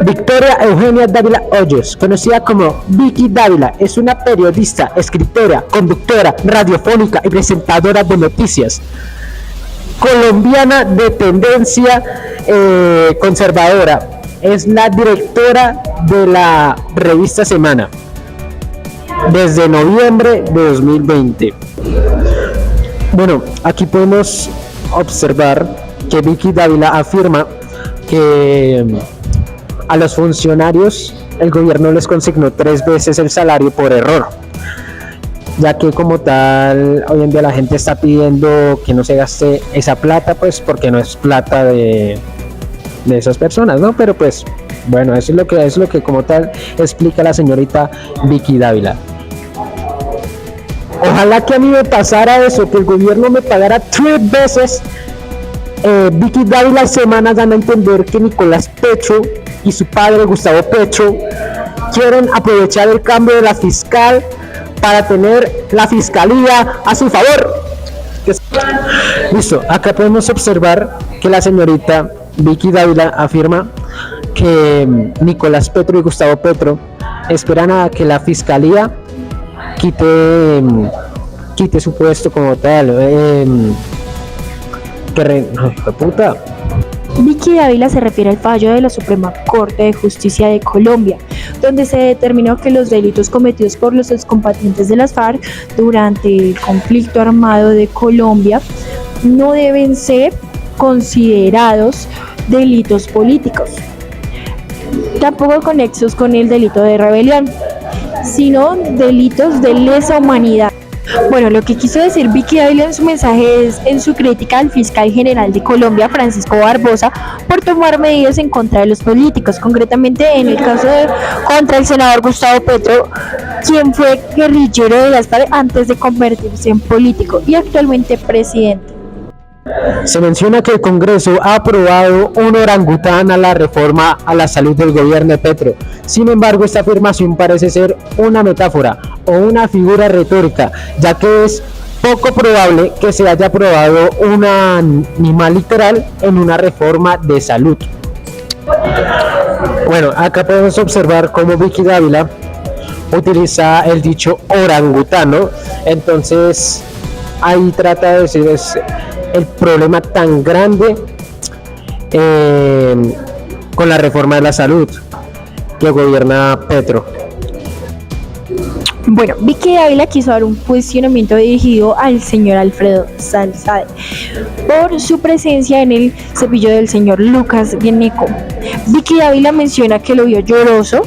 Victoria Eugenia Dávila Hoyos, conocida como Vicky Dávila, es una periodista, escritora, conductora radiofónica y presentadora de noticias colombiana de tendencia conservadora. Es la directora de la revista Semana desde noviembre de 2020. Bueno, aquí podemos observar que Vicky Dávila afirma que a los funcionarios el gobierno les consignó 3 veces el salario por error, ya que como tal hoy en día la gente está pidiendo que no se gaste esa plata, pues porque no es plata de esas personas, ¿no? Pero pues bueno, eso es lo que como tal explica la señorita Vicky Dávila. Ojalá que a mí me pasara eso, que el gobierno me pagara 3 veces. Vicky Dávila Semana dan a entender que Nicolás Petro y su padre Gustavo Petro quieren aprovechar el cambio de la fiscal para tener la fiscalía a su favor. Listo, acá podemos observar que la señorita Vicky Dávila afirma que Nicolás Petro y Gustavo Petro esperan a que la fiscalía quite su puesto como tal. Puta. Vicky Dávila se refiere al fallo de la Suprema Corte de Justicia de Colombia, donde se determinó que los delitos cometidos por los excombatientes de las FARC durante el conflicto armado de Colombia no deben ser considerados delitos políticos, tampoco conexos con el delito de rebelión, sino delitos de lesa humanidad. Bueno, lo que quiso decir Vicky Dávila en su mensaje es en su crítica al fiscal general de Colombia, Francisco Barbosa, por tomar medidas en contra de los políticos, concretamente en el caso contra el senador Gustavo Petro, quien fue guerrillero de las FARC antes de convertirse en político y actualmente presidente. Se menciona que el Congreso ha aprobado un orangután a la reforma a la salud del gobierno de Petro. Sin embargo, esta afirmación parece ser una metáfora o una figura retórica, ya que es poco probable que se haya aprobado un animal literal en una reforma de salud. Bueno, acá podemos observar cómo Vicky Dávila utiliza el dicho orangután, ¿no? Entonces, ahí trata de decir el problema tan grande con la reforma de la salud que gobierna Petro. Bueno, Vicky Dávila quiso dar un cuestionamiento dirigido al señor Alfredo Salzade por su presencia en el cepillo del señor Lucas Guineco. Vicky Dávila menciona que lo vio lloroso,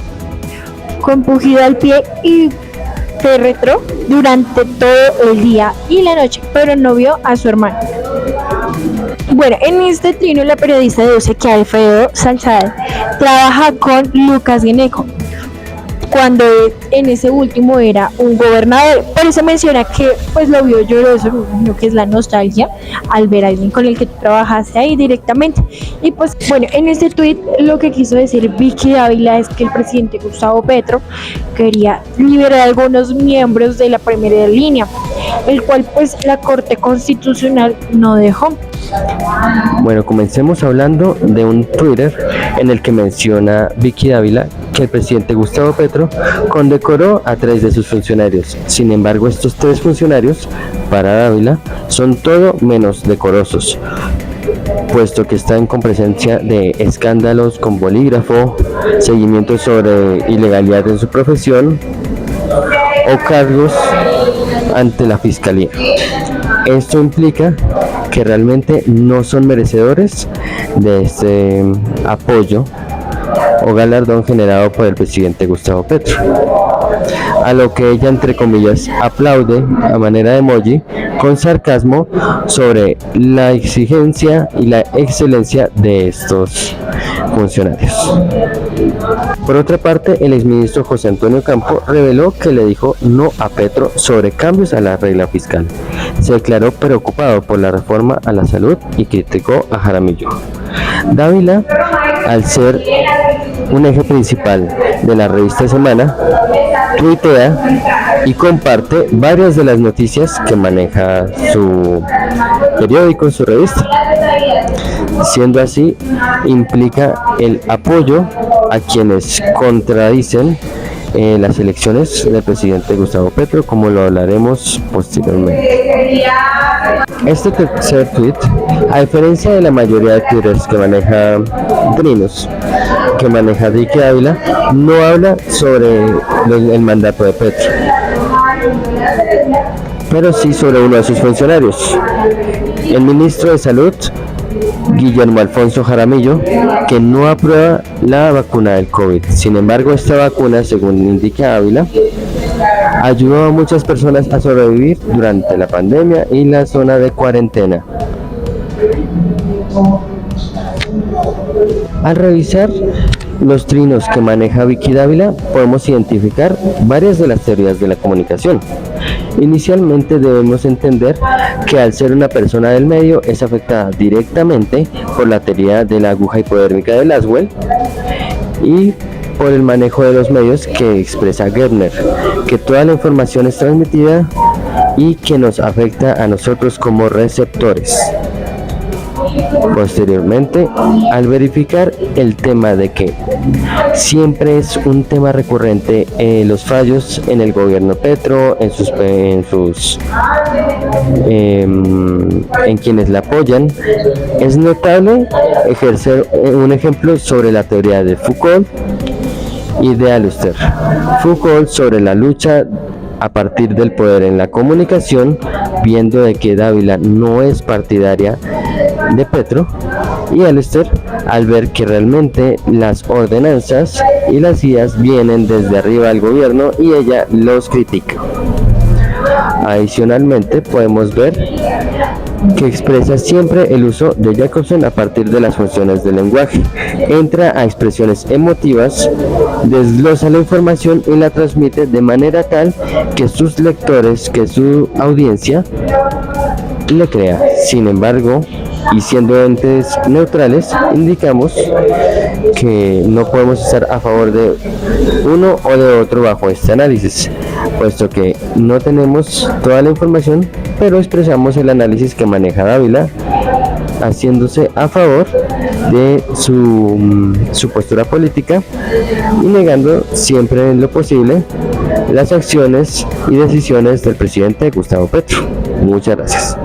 con pujido al pie y féretro durante todo el día y la noche, pero no vio a su hermano. Bueno, en este trino la periodista deduce que Alfredo Salzade trabaja con Lucas Guineco, cuando en ese último era un gobernador. Por eso menciona que pues lo vio lloroso, lo que es la nostalgia al ver a alguien con el que tú trabajaste ahí directamente. Y pues bueno, en este tuit lo que quiso decir Vicky Dávila es que el presidente Gustavo Petro quería liberar a algunos miembros de la primera línea, el cual pues la Corte Constitucional no dejó. Bueno, comencemos hablando de un Twitter en el que menciona Vicky Dávila que el presidente Gustavo Petro condecoró a 3 de sus funcionarios. Sin embargo, estos 3 funcionarios, para Dávila, son todo menos decorosos, puesto que están con presencia de escándalos con bolígrafo, seguimientos sobre ilegalidad en su profesión o cargos ante la fiscalía. Esto implica que realmente no son merecedores de este apoyo o galardón generado por el presidente Gustavo Petro, a lo que ella entre comillas aplaude a manera de emoji con sarcasmo sobre la exigencia y la excelencia de estos funcionarios. Por otra parte, el exministro José Antonio Campo reveló que le dijo no a Petro sobre cambios a la regla fiscal. Se declaró preocupado por la reforma a la salud y criticó a Jaramillo. Dávila, al ser un eje principal de la revista Semana, tuitea y comparte varias de las noticias que maneja su periódico, su revista. Siendo así, implica el apoyo a quienes contradicen las elecciones del presidente Gustavo Petro, como lo hablaremos posteriormente. Este tercer tweet, a diferencia de la mayoría de twitters que maneja Trinos, que maneja Vicky Dávila, no habla sobre el mandato de Petro, pero sí sobre uno de sus funcionarios, el ministro de Salud, Guillermo Alfonso Jaramillo, que no aprueba la vacuna del COVID. Sin embargo, esta vacuna, según indica Ávila, ayudó a muchas personas a sobrevivir durante la pandemia y la zona de cuarentena. Al revisar los trinos que maneja Vicky Dávila, podemos identificar varias de las teorías de la comunicación. Inicialmente debemos entender que al ser una persona del medio es afectada directamente por la teoría de la aguja hipodérmica de Laswell y por el manejo de los medios que expresa Gertner, que toda la información es transmitida y que nos afecta a nosotros como receptores. Posteriormente, al verificar el tema de que siempre es un tema recurrente los fallos en el gobierno Petro, en quienes la apoyan, es notable ejercer un ejemplo sobre la teoría de Foucault y de Althusser. Foucault sobre la lucha a partir del poder en la comunicación, viendo de que Dávila no es partidaria de Petro, y Althusser al ver que realmente las ordenanzas y las guías vienen desde arriba al gobierno y ella los critica. Adicionalmente podemos ver que expresa siempre el uso de Jacobson a partir de las funciones del lenguaje. Entra a expresiones emotivas, desglosa la información y la transmite de manera tal que sus lectores, que su audiencia le crea. Sin embargo, y siendo entes neutrales, indicamos que no podemos estar a favor de uno o de otro bajo este análisis, puesto que no tenemos toda la información, pero expresamos el análisis que maneja Dávila, haciéndose a favor de su postura política y negando siempre en lo posible las acciones y decisiones del presidente Gustavo Petro. Muchas gracias.